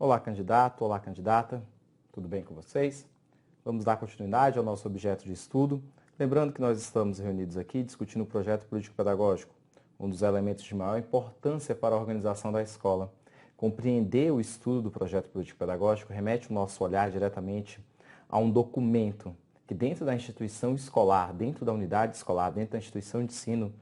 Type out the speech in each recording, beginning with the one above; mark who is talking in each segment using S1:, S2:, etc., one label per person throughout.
S1: Olá, candidato, olá, candidata, tudo bem com vocês? Vamos dar continuidade ao nosso objeto de estudo. Lembrando que nós estamos reunidos aqui discutindo o projeto político-pedagógico, um dos elementos de maior importância para a organização da escola. Compreender o estudo do projeto político-pedagógico remete o nosso olhar diretamente a um documento que dentro da instituição escolar, dentro da unidade escolar, dentro da instituição de ensino,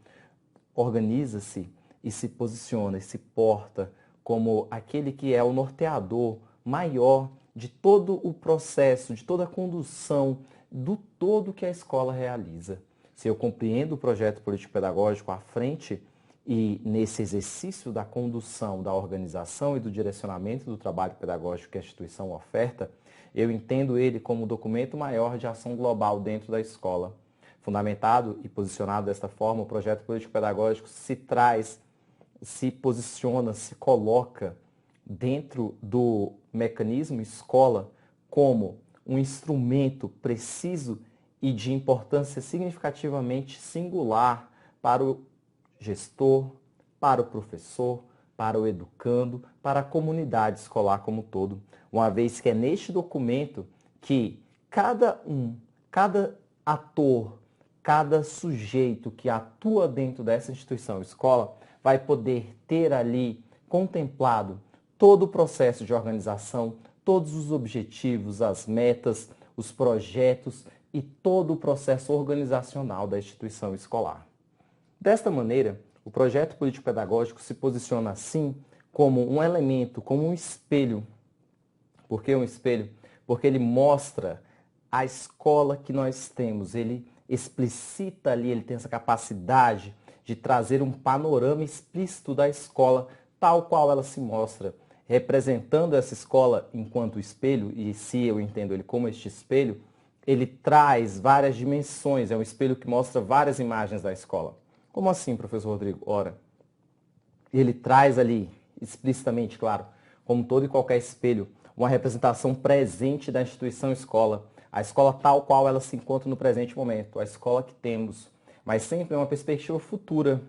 S1: organiza-se e se posiciona e se porta como aquele que é o norteador maior de todo o processo, de toda a condução do todo que a escola realiza. Se eu compreendo o projeto político-pedagógico à frente e nesse exercício da condução, da organização e do direcionamento do trabalho pedagógico que a instituição oferta, eu entendo ele como o documento maior de ação global dentro da escola. Fundamentado e posicionado desta forma, o projeto político-pedagógico se posiciona, se coloca dentro do mecanismo escola como um instrumento preciso e de importância significativamente singular para o gestor, para o professor, para o educando, para a comunidade escolar como um todo, uma vez que é neste documento que cada ator, cada sujeito que atua dentro dessa instituição escola vai poder ter ali contemplado todo o processo de organização, todos os objetivos, as metas, os projetos e todo o processo organizacional da instituição escolar. Desta maneira, o projeto político-pedagógico se posiciona assim como um elemento, como um espelho. Por que um espelho? Porque ele mostra a escola que nós temos, ele explicita ali, ele tem essa capacidade de trazer um panorama explícito da escola, tal qual ela se mostra, representando essa escola enquanto espelho, e se eu entendo ele como este espelho, ele traz várias dimensões, é um espelho que mostra várias imagens da escola. Como assim, professor Rodrigo? Ora, ele traz ali, explicitamente, claro, como todo e qualquer espelho, uma representação presente da instituição escola, a escola tal qual ela se encontra no presente momento, a escola que temos, mas sempre é uma perspectiva futura,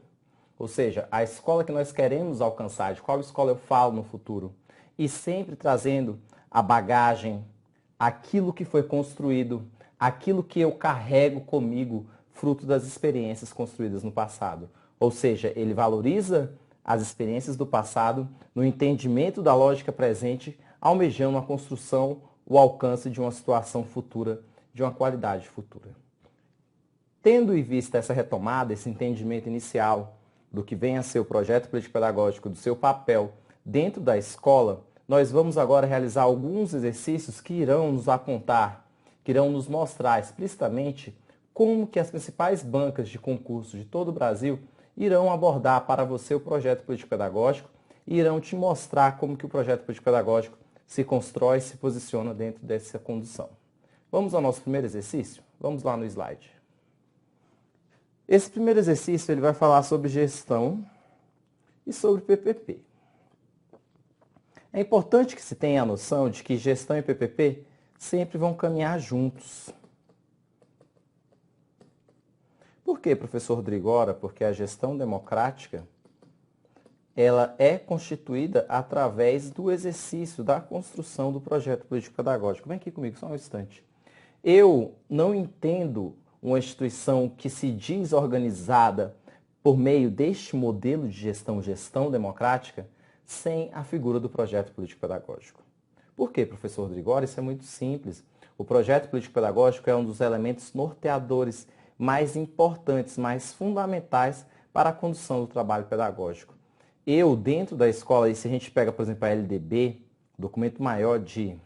S1: ou seja, a escola que nós queremos alcançar, de qual escola eu falo no futuro, e sempre trazendo a bagagem, aquilo que foi construído, aquilo que eu carrego comigo, fruto das experiências construídas no passado. Ou seja, ele valoriza as experiências do passado no entendimento da lógica presente, almejando a construção, o alcance de uma situação futura, de uma qualidade futura. Tendo em vista essa retomada, esse entendimento inicial do que vem a ser o projeto político-pedagógico, do seu papel dentro da escola, nós vamos agora realizar alguns exercícios que irão nos apontar, que irão nos mostrar explicitamente como que as principais bancas de concurso de todo o Brasil irão abordar para você o projeto político-pedagógico e irão te mostrar como que o projeto político-pedagógico se constrói e se posiciona dentro dessa condução. Vamos ao nosso primeiro exercício? Vamos lá no slide. Esse primeiro exercício ele vai falar sobre gestão e sobre PPP. É importante que se tenha a noção de que gestão e PPP sempre vão caminhar juntos. Por que, professor Rodrigo? Ora, porque a gestão democrática ela é constituída através do exercício da construção do projeto político-pedagógico. Vem aqui comigo só um instante. Eu não entendo uma instituição que se diz organizada por meio deste modelo de gestão democrática, sem a figura do projeto político-pedagógico. Por quê, professor Rodrigo? Ora, isso é muito simples. O projeto político-pedagógico é um dos elementos norteadores mais importantes, mais fundamentais para a condução do trabalho pedagógico. Eu, dentro da escola, e se a gente pega, por exemplo, a LDB, documento maior de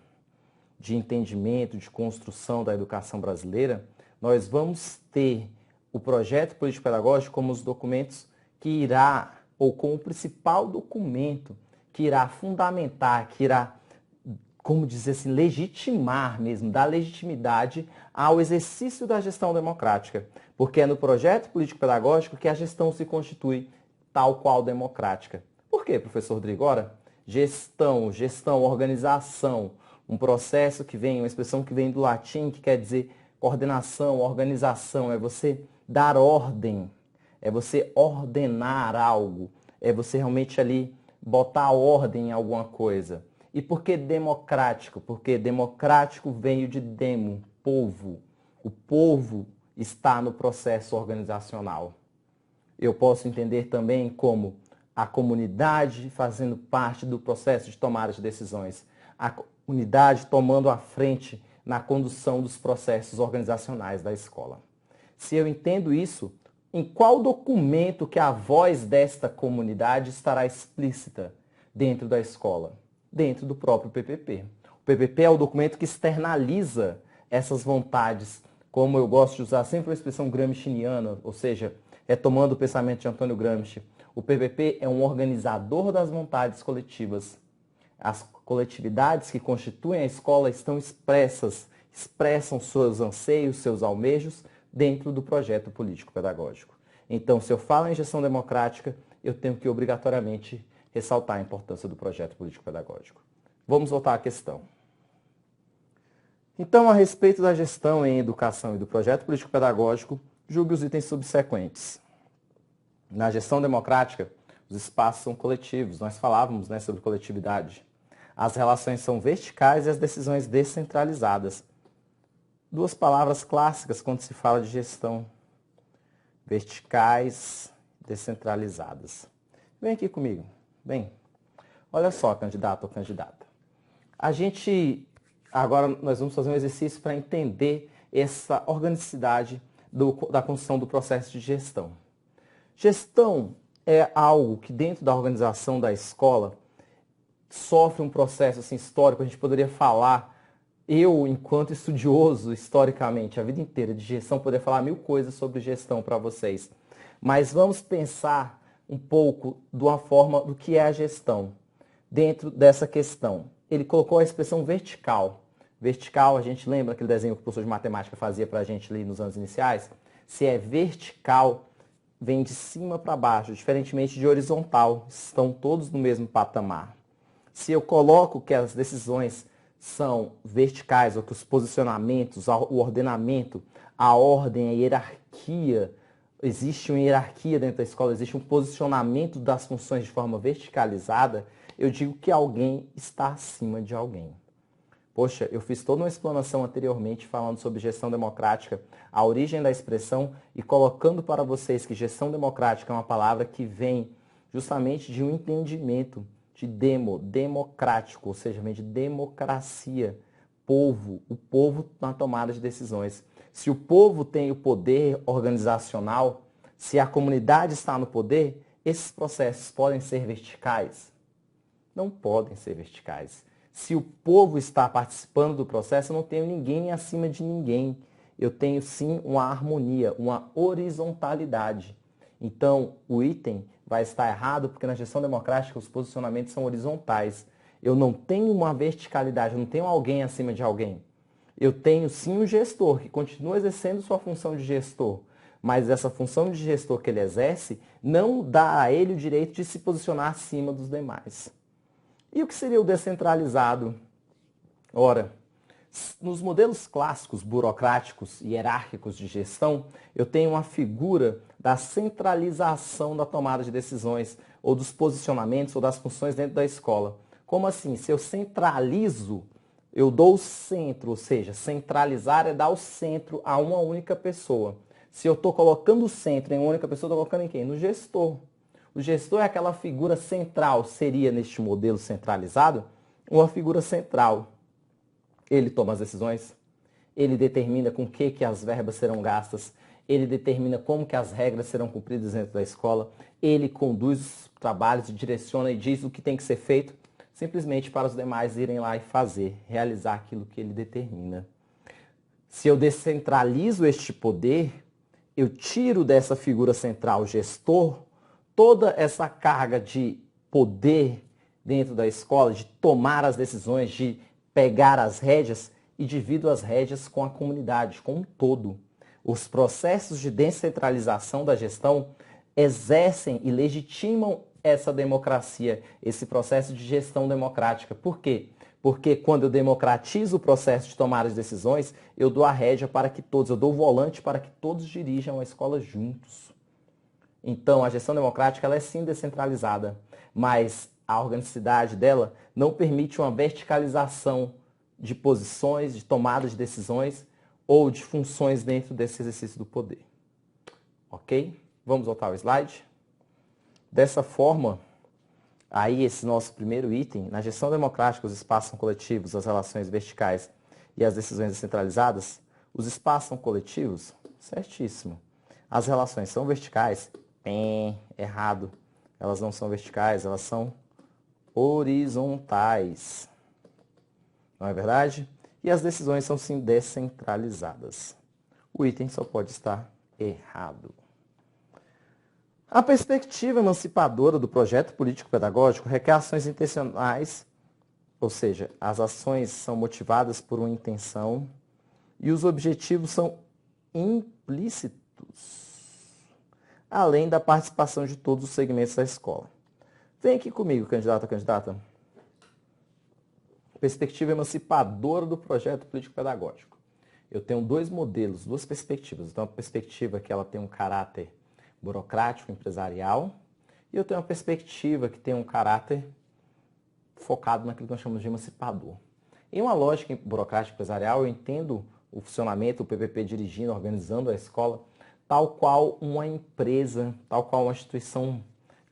S1: entendimento, de construção da educação brasileira, nós vamos ter o projeto político-pedagógico como os documentos que irá, ou como o principal documento que irá fundamentar, que irá, como dizer assim, legitimar mesmo, dar legitimidade ao exercício da gestão democrática. Porque é no projeto político-pedagógico que a gestão se constitui tal qual democrática. Por quê, professor Rodrigo? Ora, gestão, organização, um processo que vem, uma expressão que vem do latim, que quer dizer coordenação, organização, é você dar ordem, é você ordenar algo, é você realmente ali botar ordem em alguma coisa. E por que democrático? Porque democrático veio de demo, povo. O povo está no processo organizacional. Eu posso entender também como a comunidade fazendo parte do processo de tomada de decisões. A comunidade tomando a frente na condução dos processos organizacionais da escola. Se eu entendo isso, em qual documento que a voz desta comunidade estará explícita dentro da escola? Dentro do próprio PPP. O PPP é o documento que externaliza essas vontades, como eu gosto de usar sempre a expressão gramsciana, ou seja, retomando o pensamento de Antônio Gramsci. O PPP é um organizador das vontades coletivas. As coletividades que constituem a escola estão expressam seus anseios, seus almejos dentro do projeto político-pedagógico. Então, se eu falo em gestão democrática, eu tenho que obrigatoriamente ressaltar a importância do projeto político-pedagógico. Vamos voltar à questão. Então, a respeito da gestão em educação e do projeto político-pedagógico, julgue os itens subsequentes. Na gestão democrática, os espaços são coletivos. Nós falávamos, sobre coletividade. As relações são verticais e as decisões descentralizadas. Duas palavras clássicas quando se fala de gestão. Verticais, descentralizadas. Vem aqui comigo. Bem, olha só, candidato ou candidata. Agora nós vamos fazer um exercício para entender essa organicidade da construção do processo de gestão. Gestão é algo que dentro da organização da escola sofre um processo histórico. A gente poderia falar, eu enquanto estudioso historicamente, a vida inteira de gestão, poderia falar 1000 coisas sobre gestão para vocês. Mas vamos pensar um pouco de uma forma do que é a gestão dentro dessa questão. Ele colocou a expressão vertical. Vertical, a gente lembra aquele desenho que o professor de matemática fazia para a gente ali nos anos iniciais? Se é vertical, vem de cima para baixo, diferentemente de horizontal. Estão todos no mesmo patamar. Se eu coloco que as decisões são verticais, ou que os posicionamentos, o ordenamento, a ordem, a hierarquia, existe uma hierarquia dentro da escola, existe um posicionamento das funções de forma verticalizada, eu digo que alguém está acima de alguém. Poxa, eu fiz toda uma explanação anteriormente falando sobre gestão democrática, a origem da expressão e colocando para vocês que gestão democrática é uma palavra que vem justamente de um entendimento de democrático, ou seja, vem de democracia, povo, o povo na tomada de decisões. Se o povo tem o poder organizacional, se a comunidade está no poder, esses processos podem ser verticais? Não podem ser verticais. Se o povo está participando do processo, eu não tenho ninguém acima de ninguém. Eu tenho sim uma harmonia, uma horizontalidade. Então, o item vai estar errado porque na gestão democrática os posicionamentos são horizontais. Eu não tenho uma verticalidade, eu não tenho alguém acima de alguém. Eu tenho sim um gestor que continua exercendo sua função de gestor, mas essa função de gestor que ele exerce não dá a ele o direito de se posicionar acima dos demais. E o que seria o descentralizado? Ora, nos modelos clássicos, burocráticos e hierárquicos de gestão, eu tenho uma figura da centralização da tomada de decisões, ou dos posicionamentos, ou das funções dentro da escola. Como assim? Se eu centralizo, eu dou o centro, ou seja, centralizar é dar o centro a uma única pessoa. Se eu estou colocando o centro em uma única pessoa, estou colocando em quem? No gestor. O gestor é aquela figura central, seria neste modelo centralizado, uma figura central. Ele toma as decisões, ele determina com que as verbas serão gastas, ele determina como que as regras serão cumpridas dentro da escola, ele conduz os trabalhos, direciona e diz o que tem que ser feito, simplesmente para os demais irem lá e fazer, realizar aquilo que ele determina. Se eu descentralizo este poder, eu tiro dessa figura central gestor toda essa carga de poder dentro da escola, de tomar as decisões, de pegar as rédeas e divido as rédeas com a comunidade, com um todo. Os processos de descentralização da gestão exercem e legitimam essa democracia, esse processo de gestão democrática. Por quê? Porque quando eu democratizo o processo de tomar as decisões, eu dou a rédea para que todos, eu dou o volante para que todos dirijam a escola juntos. Então, a gestão democrática ela é sim descentralizada, mas a organicidade dela não permite uma verticalização de posições, de tomada de decisões ou de funções dentro desse exercício do poder. Ok? Vamos voltar ao slide. Dessa forma, aí esse nosso primeiro item, na gestão democrática, os espaços são coletivos, as relações verticais e as decisões descentralizadas, os espaços são coletivos? Certíssimo. As relações são verticais? Errado. Elas não são verticais, elas são horizontais. Não é verdade? E as decisões são sim descentralizadas. O item só pode estar errado. A perspectiva emancipadora do projeto político-pedagógico requer ações intencionais, ou seja, as ações são motivadas por uma intenção e os objetivos são implícitos, além da participação de todos os segmentos da escola. Vem aqui comigo, candidato, candidata. Perspectiva emancipadora do projeto político-pedagógico. Eu tenho dois modelos, duas perspectivas. Então, uma perspectiva que ela tem um caráter burocrático, empresarial, e eu tenho uma perspectiva que tem um caráter focado naquilo que nós chamamos de emancipador. Em uma lógica burocrática empresarial, eu entendo o funcionamento, o PPP dirigindo, organizando a escola, tal qual uma empresa, tal qual uma instituição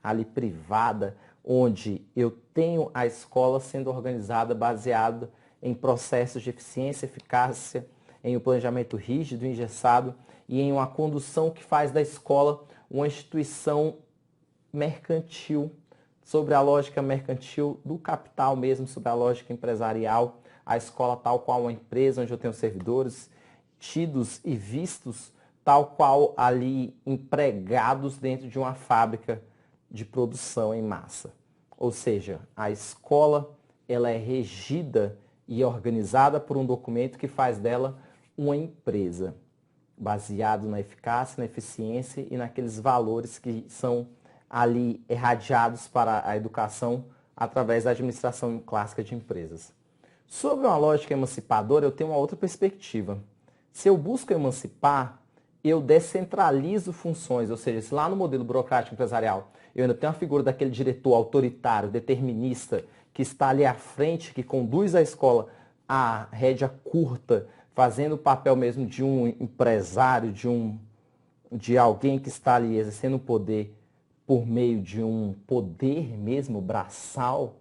S1: ali privada, onde eu tenho a escola sendo organizada baseada em processos de eficiência, eficácia, em um planejamento rígido, engessado e em uma condução que faz da escola uma instituição mercantil, sobre a lógica mercantil do capital mesmo, sobre a lógica empresarial, a escola tal qual uma empresa onde eu tenho servidores tidos e vistos tal qual ali empregados dentro de uma fábrica de produção em massa. Ou seja, a escola ela é regida e organizada por um documento que faz dela uma empresa, baseado na eficácia, na eficiência e naqueles valores que são ali irradiados para a educação através da administração clássica de empresas. Sobre uma lógica emancipadora, eu tenho uma outra perspectiva. Se eu busco emancipar, eu descentralizo funções, ou seja, se lá no modelo burocrático empresarial eu ainda tenho a figura daquele diretor autoritário, determinista, que está ali à frente, que conduz a escola à rédea curta, fazendo o papel mesmo de um empresário, de alguém que está ali exercendo o poder por meio de um poder mesmo braçal,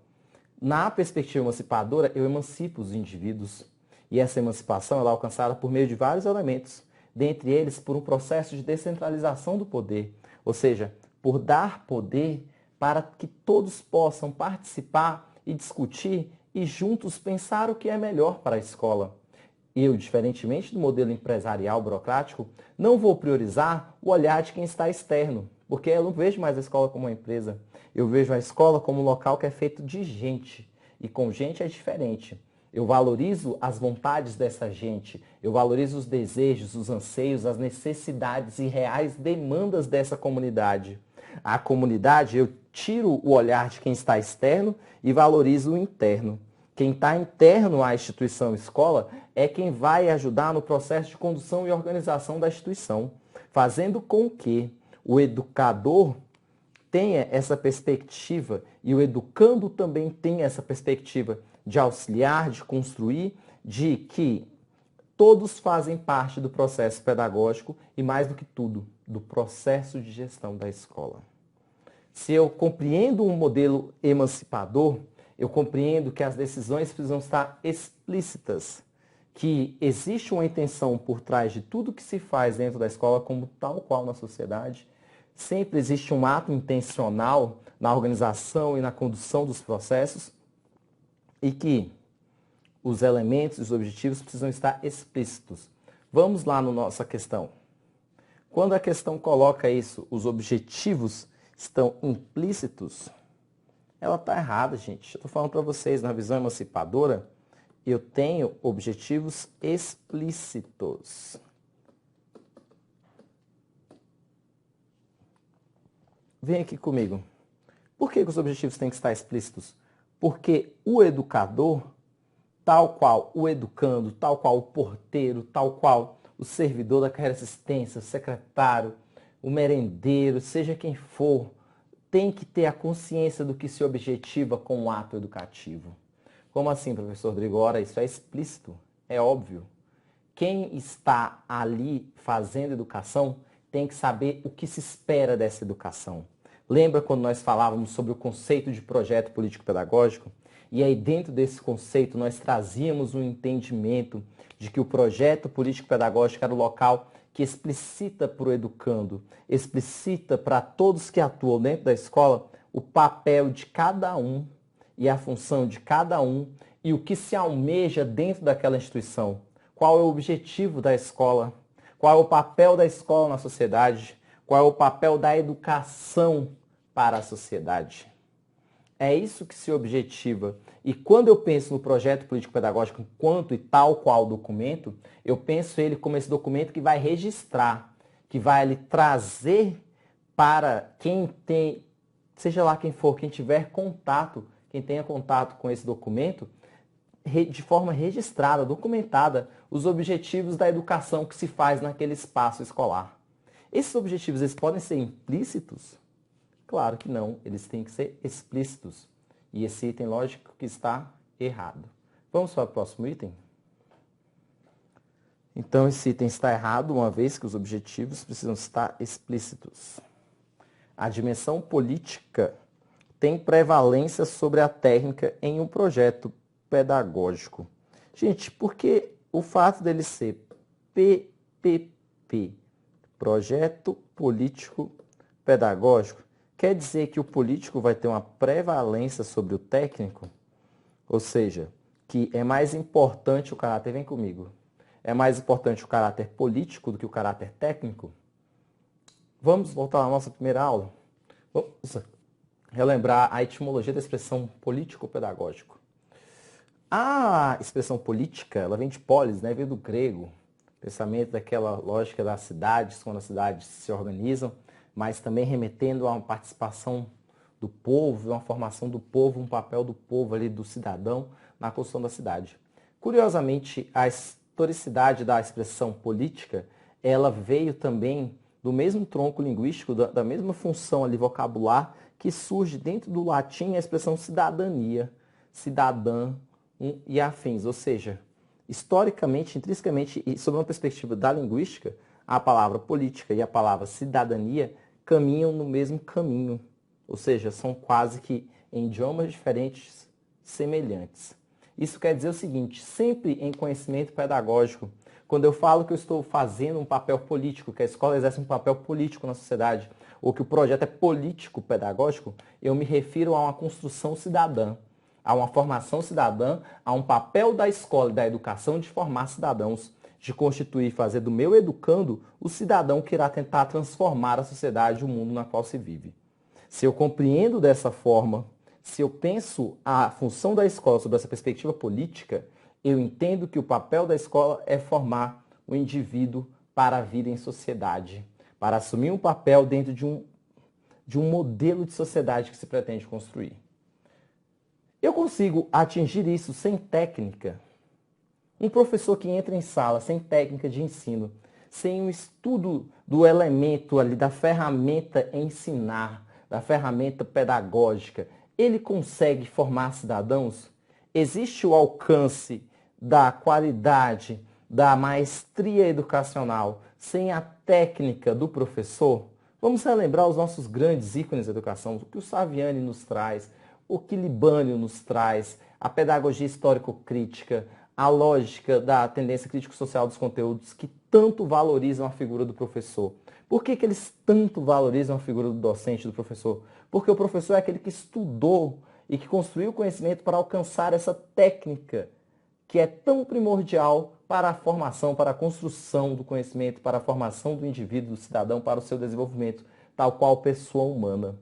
S1: na perspectiva emancipadora, eu emancipo os indivíduos. E essa emancipação ela é alcançada por meio de vários elementos, dentre eles por um processo de descentralização do poder, ou seja, por dar poder para que todos possam participar e discutir e juntos pensar o que é melhor para a escola. Eu, diferentemente do modelo empresarial burocrático, não vou priorizar o olhar de quem está externo, porque eu não vejo mais a escola como uma empresa. Eu vejo a escola como um local que é feito de gente, e com gente é diferente. Eu valorizo as vontades dessa gente, eu valorizo os desejos, os anseios, as necessidades e reais demandas dessa comunidade. A comunidade, eu tiro o olhar de quem está externo e valorizo o interno. Quem está interno à instituição escola é quem vai ajudar no processo de condução e organização da instituição, fazendo com que o educador tenha essa perspectiva e o educando também tenha essa perspectiva de auxiliar, de construir, de que todos fazem parte do processo pedagógico e, mais do que tudo, do processo de gestão da escola. Se eu compreendo um modelo emancipador, eu compreendo que as decisões precisam estar explícitas, que existe uma intenção por trás de tudo que se faz dentro da escola, como tal qual na sociedade. Sempre existe um ato intencional na organização e na condução dos processos e que os elementos e os objetivos precisam estar explícitos. Vamos lá na nossa questão. Quando a questão coloca isso, os objetivos estão implícitos, ela está errada, gente. Eu estou falando para vocês, na visão emancipadora, eu tenho objetivos explícitos. Vem aqui comigo. Por que os objetivos têm que estar explícitos? Porque o educador, tal qual o educando, tal qual o porteiro, tal qual o servidor da carreira de assistência, o secretário, o merendeiro, seja quem for, tem que ter a consciência do que se objetiva com o ato educativo. Como assim, professor Rodrigo? Ora, isso é explícito, é óbvio. Quem está ali fazendo educação tem que saber o que se espera dessa educação. Lembra quando nós falávamos sobre o conceito de projeto político-pedagógico? E aí dentro desse conceito nós trazíamos um entendimento de que o projeto político-pedagógico era o local que explicita para o educando, explicita para todos que atuam dentro da escola o papel de cada um e a função de cada um e o que se almeja dentro daquela instituição. Qual é o objetivo da escola? Qual é o papel da escola na sociedade? Qual é o papel da educação para a sociedade? É isso que se objetiva. E quando eu penso no projeto político-pedagógico enquanto e tal qual documento, eu penso ele como esse documento que vai registrar, que vai ali trazer para quem tem, seja lá quem for, quem tiver contato, quem tenha contato com esse documento, de forma registrada, documentada, os objetivos da educação que se faz naquele espaço escolar. Esses objetivos, eles podem ser implícitos? Claro que não, eles têm que ser explícitos. E esse item, lógico, que está errado. Vamos para o próximo item? Então, esse item está errado, uma vez que os objetivos precisam estar explícitos. A dimensão política tem prevalência sobre a técnica em um projeto pedagógico. Gente, porque o fato dele ser PPP, Projeto Político Pedagógico, quer dizer que o político vai ter uma prevalência sobre o técnico? Ou seja, que é mais importante o caráter, vem comigo, é mais importante o caráter político do que o caráter técnico? Vamos voltar à nossa primeira aula? Vamos relembrar a etimologia da expressão político-pedagógico. A expressão política, ela vem de polis, né? Vem do grego, pensamento daquela lógica das cidades, quando as cidades se organizam, mas também remetendo a uma participação do povo, uma formação do povo, um papel do povo ali, do cidadão, na construção da cidade. Curiosamente, a historicidade da expressão política, ela veio também do mesmo tronco linguístico, da mesma função ali vocabular, que surge dentro do latim a expressão cidadania, cidadã e afins. Ou seja, historicamente, intrinsecamente e sob uma perspectiva da linguística, a palavra política e a palavra cidadania caminham no mesmo caminho, ou seja, são quase que em idiomas diferentes, semelhantes. Isso quer dizer o seguinte, sempre em conhecimento pedagógico, quando eu falo que eu estou fazendo um papel político, que a escola exerce um papel político na sociedade, ou que o projeto é político-pedagógico, eu me refiro a uma construção cidadã, a uma formação cidadã, a um papel da escola e da educação de formar cidadãos, de constituir e fazer do meu educando o cidadão que irá tentar transformar a sociedade, o mundo na qual se vive. Se eu compreendo dessa forma, se eu penso a função da escola sob essa perspectiva política, eu entendo que o papel da escola é formar o indivíduo para a vida em sociedade, para assumir um papel dentro de um modelo de sociedade que se pretende construir. Eu consigo atingir isso sem técnica? Um professor que entra em sala sem técnica de ensino, sem um estudo do elemento ali, da ferramenta ensinar, da ferramenta pedagógica, ele consegue formar cidadãos? Existe o alcance da qualidade, da maestria educacional sem a técnica do professor? Vamos relembrar os nossos grandes ícones da educação, o que o Saviani nos traz, o que Libânio nos traz, a pedagogia histórico-crítica, a lógica da tendência crítico-social dos conteúdos que tanto valorizam a figura do professor. Por que eles tanto valorizam a figura do docente, do professor? Porque o professor é aquele que estudou e que construiu o conhecimento para alcançar essa técnica que é tão primordial para a formação, para a construção do conhecimento, para a formação do indivíduo, do cidadão, para o seu desenvolvimento, tal qual pessoa humana.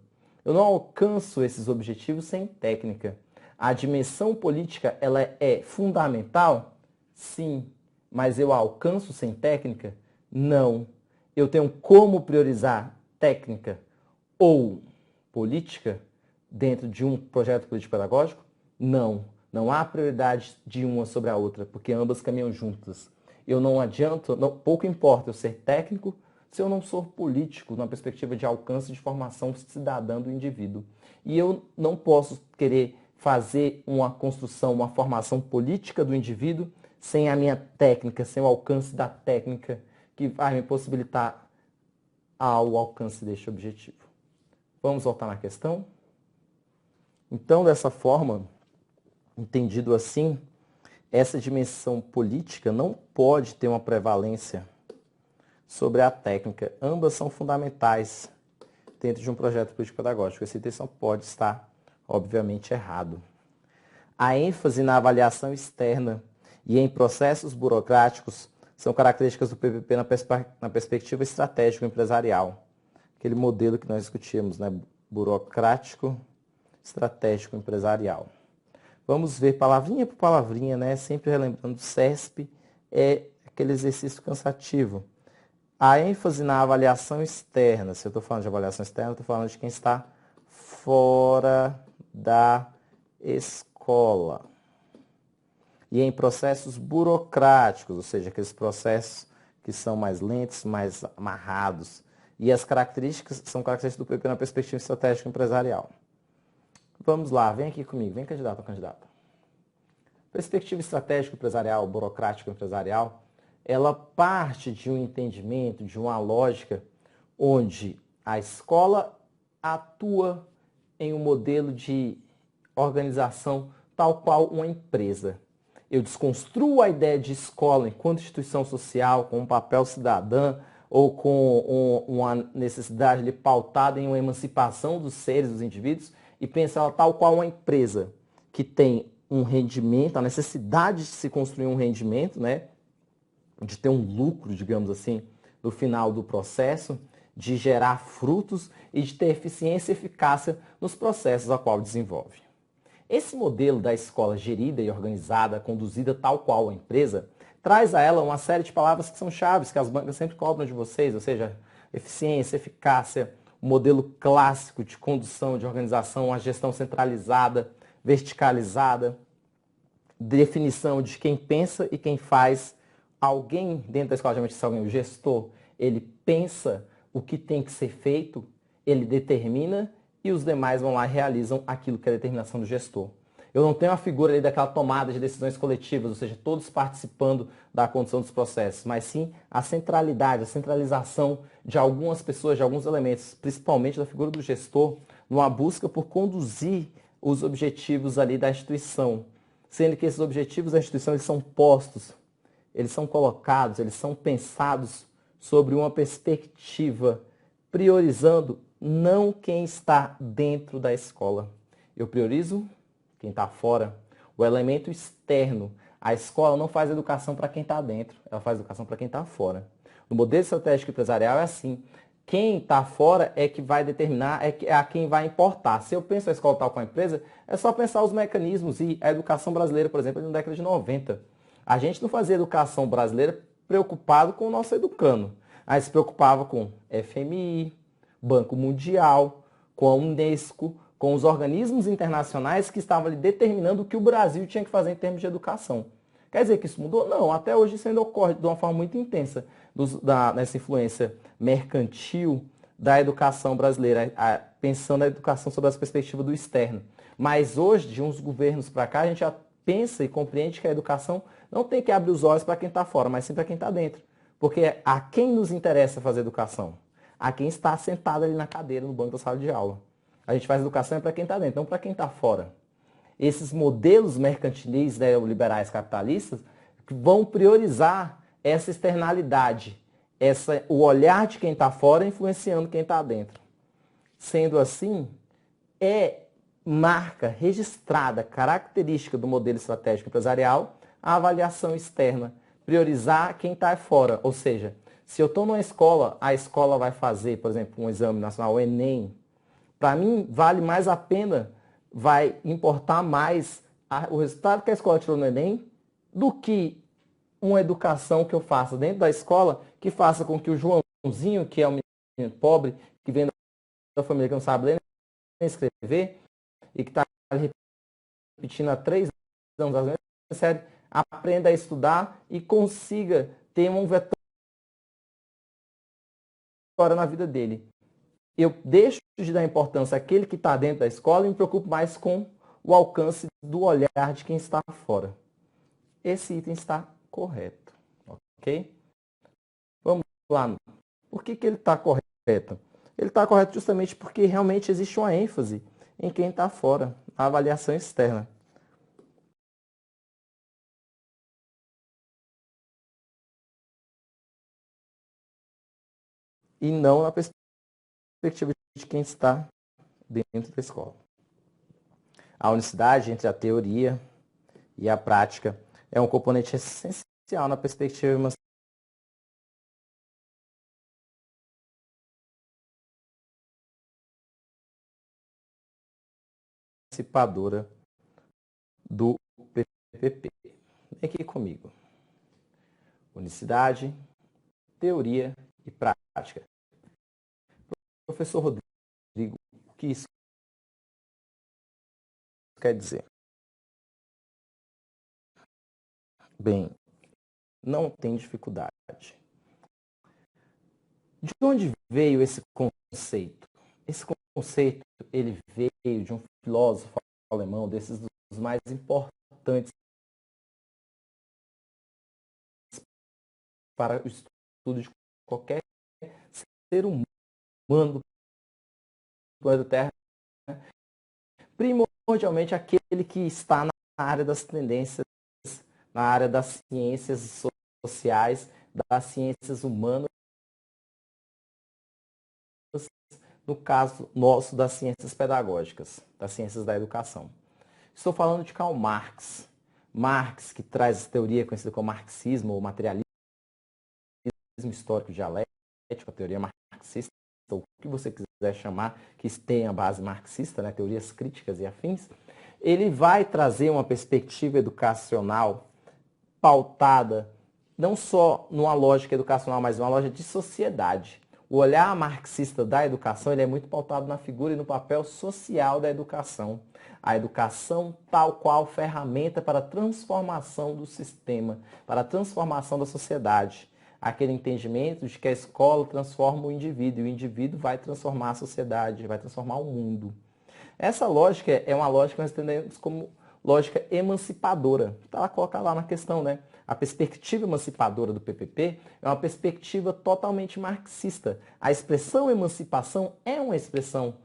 S1: Eu não alcanço esses objetivos sem técnica. A dimensão política, ela é fundamental? Sim. Mas eu a alcanço sem técnica? Não. Eu tenho como priorizar técnica ou política dentro de um projeto político-pedagógico? Não. Não há prioridade de uma sobre a outra, porque ambas caminham juntas. Eu não adianto, pouco importa eu ser técnico, se eu não sou político na perspectiva de alcance de formação cidadã do indivíduo. E eu não posso querer fazer uma construção, uma formação política do indivíduo sem a minha técnica, sem o alcance da técnica que vai me possibilitar ao alcance deste objetivo. Vamos voltar na questão? Então, dessa forma, entendido assim, essa dimensão política não pode ter uma prevalência sobre a técnica. Ambas são fundamentais dentro de um projeto político-pedagógico. Essa intenção pode estar, obviamente, errado. A ênfase na avaliação externa e em processos burocráticos são características do PPP na perspectiva estratégico-empresarial. Aquele modelo que nós discutimos, né? Burocrático, estratégico, empresarial. Vamos ver palavrinha por palavrinha, né? Sempre relembrando, o CESP é aquele exercício cansativo. A ênfase na avaliação externa. Se eu estou falando de avaliação externa, eu estou falando de quem está fora da escola. E em processos burocráticos, ou seja, aqueles processos que são mais lentos, mais amarrados. E as características são características do PP na perspectiva estratégica empresarial. Vamos lá, vem aqui comigo, vem candidato ou candidata. Perspectiva estratégica empresarial, burocrática empresarial, ela parte de um entendimento, de uma lógica, onde a escola atua em um modelo de organização tal qual uma empresa. Eu desconstruo a ideia de escola enquanto instituição social, com um papel cidadã ou com uma necessidade ali pautada em uma emancipação dos seres, dos indivíduos, e penso ela tal qual uma empresa que tem um rendimento, a necessidade de se construir um rendimento, né? De ter um lucro, digamos assim, no final do processo, de gerar frutos e de ter eficiência e eficácia nos processos a qual desenvolve. Esse modelo da escola gerida e organizada, conduzida tal qual a empresa, traz a ela uma série de palavras que são chaves, que as bancas sempre cobram de vocês, ou seja, eficiência, eficácia, o modelo clássico de condução, de organização, a gestão centralizada, verticalizada, definição de quem pensa e quem faz. Alguém dentro da escola, geralmente, se alguém, o gestor, ele pensa o que tem que ser feito, ele determina e os demais vão lá e realizam aquilo que é a determinação do gestor. Eu não tenho a figura ali daquela tomada de decisões coletivas, ou seja, todos participando da condução dos processos, mas sim a centralidade, a centralização de algumas pessoas, de alguns elementos, principalmente da figura do gestor, numa busca por conduzir os objetivos ali da instituição, sendo que esses objetivos da instituição eles são postos, eles são colocados, eles são pensados sobre uma perspectiva, priorizando não quem está dentro da escola. Eu priorizo quem está fora. O elemento externo. A escola não faz educação para quem está dentro, ela faz educação para quem está fora. No modelo estratégico empresarial é assim. Quem está fora é que vai determinar, é a quem vai importar. Se eu penso a escola tal com a empresa, é só pensar os mecanismos e a educação brasileira, por exemplo, na década de 90. A gente não fazia educação brasileira preocupado com o nosso educando. A gente se preocupava com FMI, Banco Mundial, com a Unesco, com os organismos internacionais que estavam ali determinando o que o Brasil tinha que fazer em termos de educação. Quer dizer que isso mudou? Não, até hoje isso ainda ocorre de uma forma muito intensa nessa influência mercantil da educação brasileira, pensando a educação sob a perspectiva do externo. Mas hoje, de uns governos para cá, a gente já pensa e compreende que a educação não tem que abrir os olhos para quem está fora, mas sim para quem está dentro. Porque a quem nos interessa fazer educação? A quem está sentado ali na cadeira, no banco da sala de aula. A gente faz educação para quem está dentro, não para quem está fora. Esses modelos mercantilis, neoliberais capitalistas, vão priorizar essa externalidade, o olhar de quem está fora influenciando quem está dentro. Sendo assim, é marca registrada, característica do modelo estratégico empresarial, a avaliação externa, priorizar quem está fora. Ou seja, se eu estou numa escola, a escola vai fazer, por exemplo, um exame nacional, o Enem. Para mim, vale mais a pena, vai importar mais o resultado que a escola tirou no Enem do que uma educação que eu faça dentro da escola que faça com que o Joãozinho, que é um menino pobre, que vem da família que não sabe ler nem escrever e que está repetindo há 3 anos as mesmas séries, aprenda a estudar e consiga ter um vetor na vida dele. Eu deixo de dar importância àquele que está dentro da escola e me preocupo mais com o alcance do olhar de quem está fora. Esse item está correto, ok? Vamos lá. Por que ele está correto? Ele está correto justamente porque realmente existe uma ênfase em quem está fora, a avaliação externa. E não na perspectiva de quem está dentro da escola. A unicidade entre a teoria e a prática é um componente essencial na perspectiva emancipadora do PPP. Vem aqui comigo. Unicidade, teoria e prática. Professor Rodrigo, o que isso quer dizer? Bem, não tem dificuldade. De onde veio esse conceito? Esse conceito ele veio de um filósofo alemão, desses dos mais importantes para o estudo de qualquer ser humano do planeta Terra, primordialmente aquele que está na área das tendências, na área das ciências sociais, das ciências humanas, no caso nosso das ciências pedagógicas, das ciências da educação. Estou falando de Karl Marx. Marx, que traz essa teoria conhecida como marxismo ou materialismo histórico dialético, a teoria marxista, ou o que você quiser chamar, que tem a base marxista, né, teorias críticas e afins, ele vai trazer uma perspectiva educacional pautada não só numa lógica educacional, mas numa lógica de sociedade. O olhar marxista da educação ele é muito pautado na figura e no papel social da educação. A educação tal qual ferramenta para a transformação do sistema, para a transformação da sociedade. Aquele entendimento de que a escola transforma o indivíduo, e o indivíduo vai transformar a sociedade, vai transformar o mundo. Essa lógica é uma lógica que nós entendemos como lógica emancipadora. Ela coloca lá na questão, né? A perspectiva emancipadora do PPP é uma perspectiva totalmente marxista. A expressão emancipação é uma expressão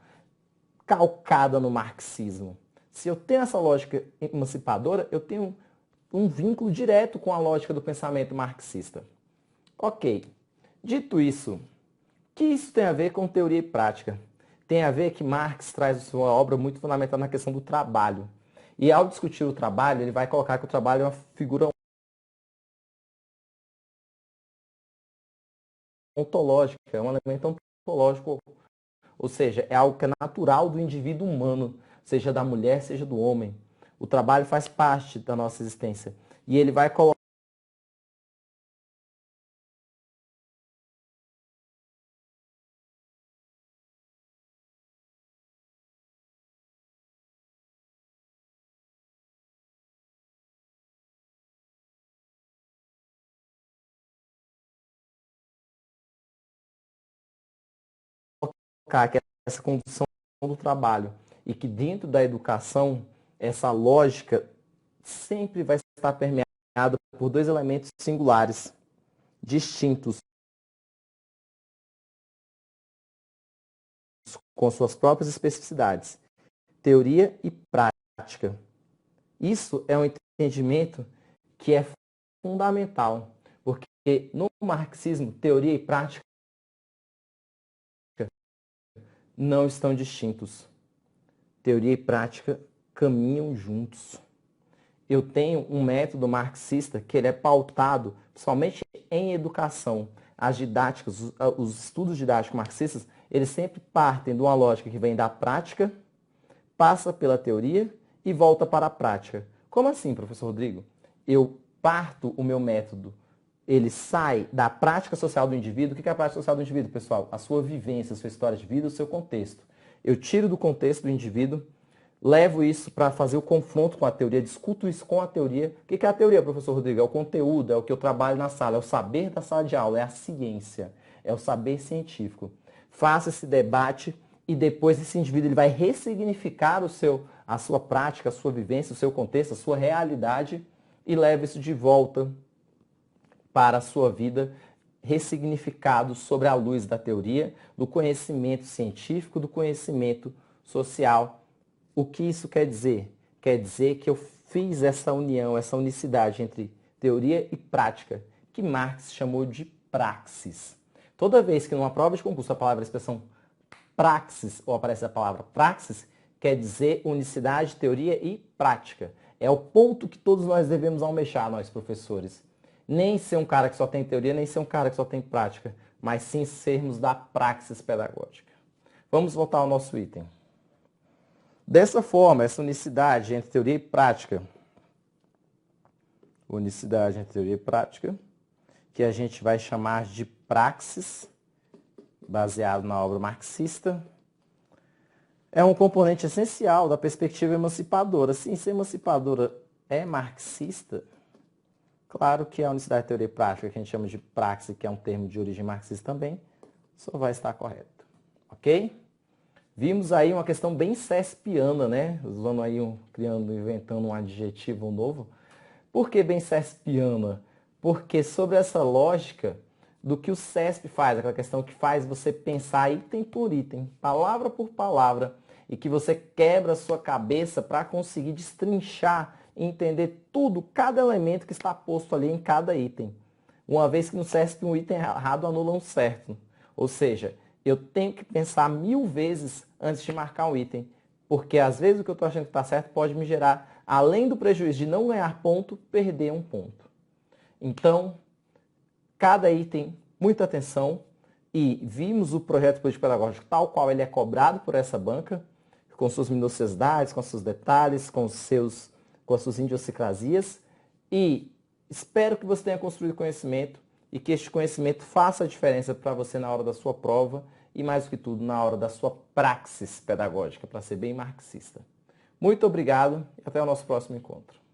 S1: calcada no marxismo. Se eu tenho essa lógica emancipadora, eu tenho um vínculo direto com a lógica do pensamento marxista. Ok. Dito isso, o que isso tem a ver com teoria e prática? Tem a ver que Marx traz sua obra muito fundamental na questão do trabalho. E ao discutir o trabalho, ele vai colocar que o trabalho é uma figura ontológica, é um elemento ontológico, ou seja, é algo que é natural do indivíduo humano, seja da mulher, seja do homem. O trabalho faz parte da nossa existência. E ele vai colocar que essa condição do trabalho e que dentro da educação essa lógica sempre vai estar permeada por dois elementos singulares, distintos, com suas próprias especificidades, teoria e prática. Isso é um entendimento que é fundamental, porque no marxismo, teoria e prática não estão distintos. Teoria e prática caminham juntos. Eu tenho um método marxista que ele é pautado principalmente em educação. As didáticas, os estudos didáticos marxistas, eles sempre partem de uma lógica que vem da prática, passa pela teoria e volta para a prática. Como assim, professor Rodrigo? Eu parto o meu método, ele sai da prática social do indivíduo. O que é a prática social do indivíduo, pessoal? A sua vivência, a sua história de vida, o seu contexto. Eu tiro do contexto do indivíduo, levo isso para fazer o confronto com a teoria, discuto isso com a teoria. O que é a teoria, professor Rodrigo? É o conteúdo, é o que eu trabalho na sala, é o saber da sala de aula, é a ciência. é o saber científico. Faça esse debate e depois esse indivíduo ele vai ressignificar a sua prática, a sua vivência, o seu contexto, a sua realidade e leva isso de volta para a sua vida, ressignificado sobre a luz da teoria, do conhecimento científico, do conhecimento social. O que isso quer dizer? Quer dizer que eu fiz essa união, essa unicidade entre teoria e prática, que Marx chamou de praxis. Toda vez que numa prova de concurso a expressão praxis, ou aparece a palavra praxis, quer dizer unicidade, teoria e prática. É o ponto que todos nós devemos almejar, nós professores. Nem ser um cara que só tem teoria, nem ser um cara que só tem prática, mas sim sermos da praxis pedagógica. Vamos voltar ao nosso item. Dessa forma, essa unicidade entre teoria e prática, que a gente vai chamar de praxis, baseado na obra marxista, é um componente essencial da perspectiva emancipadora. Sim, ser emancipadora é marxista? Claro que a unicidade de teoria e prática, que a gente chama de praxis, que é um termo de origem marxista também, só vai estar correto. Ok? Vimos aí uma questão bem cespiana, né? Usando aí, inventando um adjetivo novo. Por que bem cespiana? Porque sobre essa lógica do que o CESP faz, aquela questão que faz você pensar item por item, palavra por palavra, e que você quebra a sua cabeça para conseguir destrinchar e entender tudo, cada elemento que está posto ali em cada item. Uma vez que no CESP um item errado anula um certo. Ou seja, eu tenho que pensar 1000 vezes antes de marcar um item, porque às vezes o que eu estou achando que está certo pode me gerar, além do prejuízo de não ganhar ponto, perder um ponto. Então, cada item, muita atenção, e vimos o projeto político-pedagógico tal qual ele é cobrado por essa banca, com suas minuciosidades, com seus detalhes, com as suas idiosincrasias, e espero que você tenha construído conhecimento e que este conhecimento faça a diferença para você na hora da sua prova e, mais do que tudo, na hora da sua praxis pedagógica, para ser bem marxista. Muito obrigado e até o nosso próximo encontro.